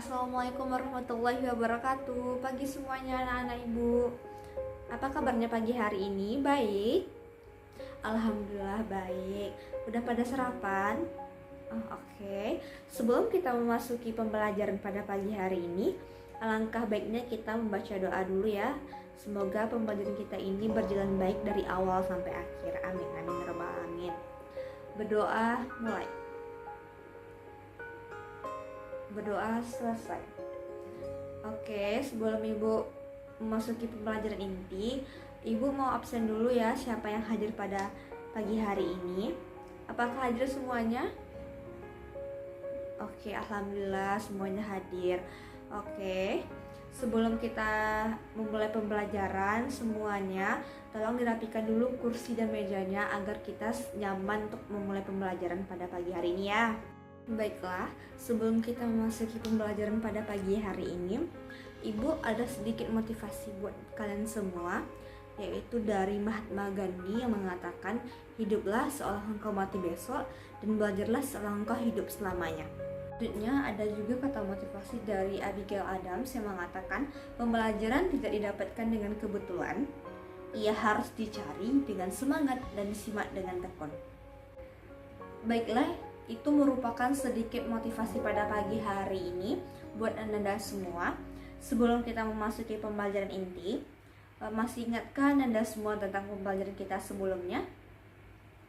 Assalamualaikum warahmatullahi wabarakatuh. Pagi semuanya anak-anak ibu. Apa kabarnya pagi hari ini? Baik? Alhamdulillah baik. Udah pada sarapan? Oke. Sebelum kita memasuki pembelajaran pada pagi hari ini, alangkah baiknya kita membaca doa dulu ya. Semoga pembelajaran kita ini berjalan baik dari awal sampai akhir. Amin amin ya rabbal alamin. Berdoa mulai. Berdoa selesai. Oke, sebelum ibu memasuki pembelajaran inti, ibu mau absen dulu ya siapa yang hadir pada pagi hari ini. Apakah hadir semuanya? Oke, alhamdulillah semuanya hadir. Oke, sebelum kita memulai pembelajaran semuanya, tolong dirapikan dulu kursi dan mejanya agar kita nyaman untuk memulai pembelajaran pada pagi hari ini ya. Baiklah, sebelum kita memasuki pembelajaran pada pagi hari ini, Ibu ada sedikit motivasi buat kalian semua, yaitu dari Mahatma Gandhi yang mengatakan, hiduplah seolah engkau mati besok dan belajarlah seolah engkau hidup selamanya. Selanjutnya ada juga kata motivasi dari Abigail Adams yang mengatakan, pembelajaran tidak didapatkan dengan kebetulan, ia harus dicari dengan semangat dan disimak dengan tekun. Baiklah, itu merupakan sedikit motivasi pada pagi hari ini buat Anda semua. Sebelum kita memasuki pembelajaran inti, masih ingatkah Anda semua tentang pembelajaran kita sebelumnya?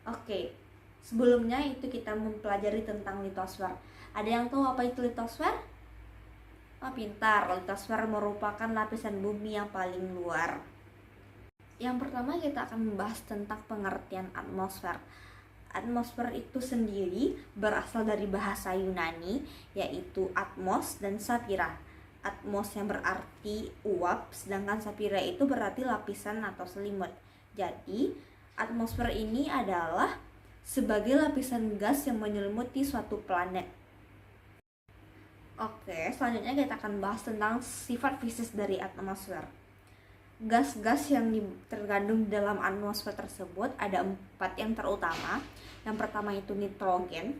Oke, sebelumnya itu kita mempelajari tentang litosfer. Ada yang tahu apa itu litosfer? Pintar, litosfer merupakan lapisan bumi yang paling luar. Yang pertama kita akan membahas tentang pengertian atmosfer. Atmosfer itu sendiri berasal dari bahasa Yunani, yaitu atmos dan sapira. Atmos yang berarti uap, sedangkan sapira itu berarti lapisan atau selimut. Jadi, atmosfer ini adalah sebagai lapisan gas yang menyelimuti suatu planet. Oke, selanjutnya kita akan bahas tentang sifat fisik dari atmosfer. Gas-gas yang terkandung di dalam atmosfer tersebut ada 4 yang terutama. Yang pertama itu nitrogen,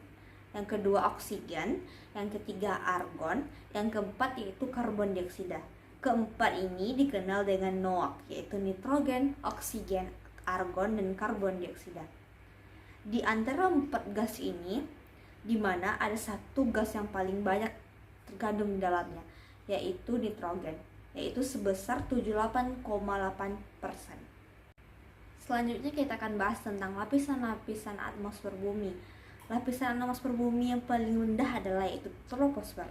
yang kedua oksigen, yang ketiga argon, yang keempat yaitu karbon dioksida. Keempat ini dikenal dengan NOx, yaitu nitrogen, oksigen, argon, dan karbon dioksida. Di antara 4 gas ini, di mana ada satu gas yang paling banyak terkandung di dalamnya, yaitu nitrogen, yaitu sebesar 78,8%. Selanjutnya kita akan bahas tentang lapisan-lapisan atmosfer bumi. Lapisan atmosfer bumi yang paling rendah adalah yaitu troposfer.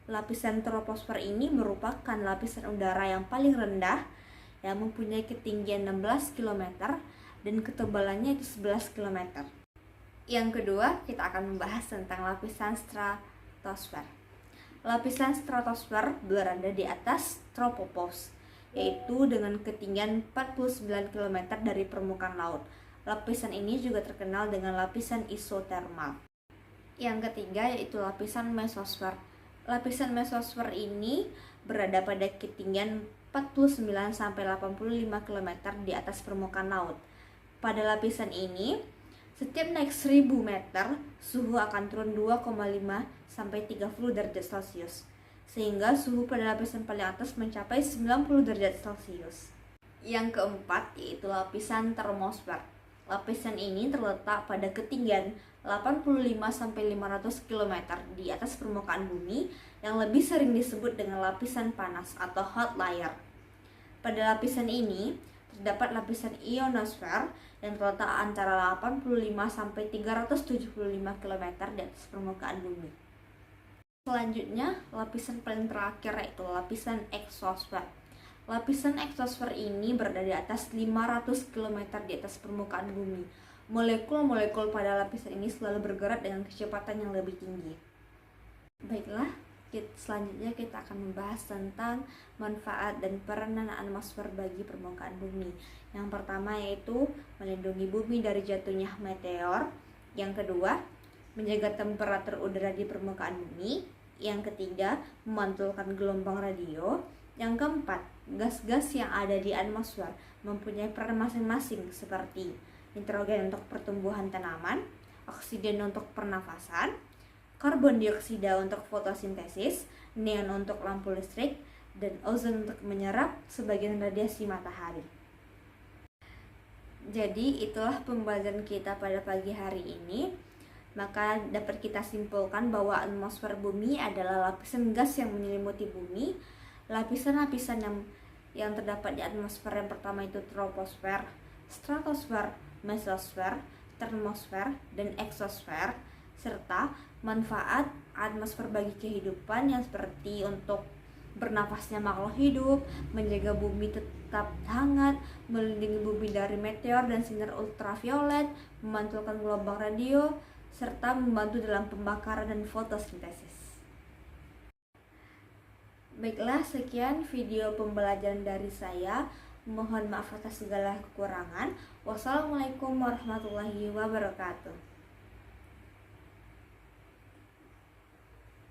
Lapisan troposfer ini merupakan lapisan udara yang paling rendah yang mempunyai ketinggian 16 km dan ketebalannya itu 11 km. Yang kedua, kita akan membahas tentang lapisan stratosfer. Lapisan stratosfer berada di atas tropopause, yaitu dengan ketinggian 49 km dari permukaan laut. Lapisan ini juga terkenal dengan lapisan isotermal. Yang ketiga yaitu lapisan mesosfer. Lapisan mesosfer ini berada pada ketinggian 49-85 km di atas permukaan laut. Pada lapisan ini, setiap naik 1000 meter, suhu akan turun 2,5-30 derajat Celcius, sehingga suhu pada lapisan paling atas mencapai 90 derajat Celcius. Yang keempat yaitu lapisan termosfer. Lapisan ini terletak pada ketinggian 85-500 km di atas permukaan bumi yang lebih sering disebut dengan lapisan panas atau hot layer. Pada lapisan ini terdapat lapisan ionosfer yang terletak antara 85-375 km di atas permukaan bumi. Selanjutnya, lapisan paling terakhir yaitu lapisan eksosfer. Lapisan eksosfer ini berada di atas 500 km di atas permukaan bumi. Molekul-molekul pada lapisan ini selalu bergerak dengan kecepatan yang lebih tinggi. Baiklah, selanjutnya kita akan membahas tentang manfaat dan peranan atmosfer bagi permukaan bumi. Yang pertama yaitu melindungi bumi dari jatuhnya meteor. Yang kedua, menjaga temperatur udara di permukaan bumi. Yang ketiga, memantulkan gelombang radio. Yang keempat, gas-gas yang ada di atmosfer mempunyai peran masing-masing seperti nitrogen untuk pertumbuhan tanaman, oksigen untuk pernafasan, karbon dioksida untuk fotosintesis, neon untuk lampu listrik, dan ozon untuk menyerap sebagian radiasi matahari. Jadi itulah pembelajaran kita pada pagi hari ini. Maka dapat kita simpulkan bahwa atmosfer bumi adalah lapisan gas yang menyelimuti bumi. Lapisan-lapisan yang terdapat di atmosfer yang pertama itu troposfer, stratosfer, mesosfer, termosfer, dan eksosfer, serta manfaat atmosfer bagi kehidupan yang seperti untuk bernapasnya makhluk hidup, menjaga bumi tetap hangat, melindungi bumi dari meteor dan sinar ultraviolet, memantulkan gelombang radio, serta membantu dalam pembakaran dan fotosintesis. Baiklah, sekian video pembelajaran dari saya. Mohon maaf atas segala kekurangan. Wassalamualaikum warahmatullahi wabarakatuh.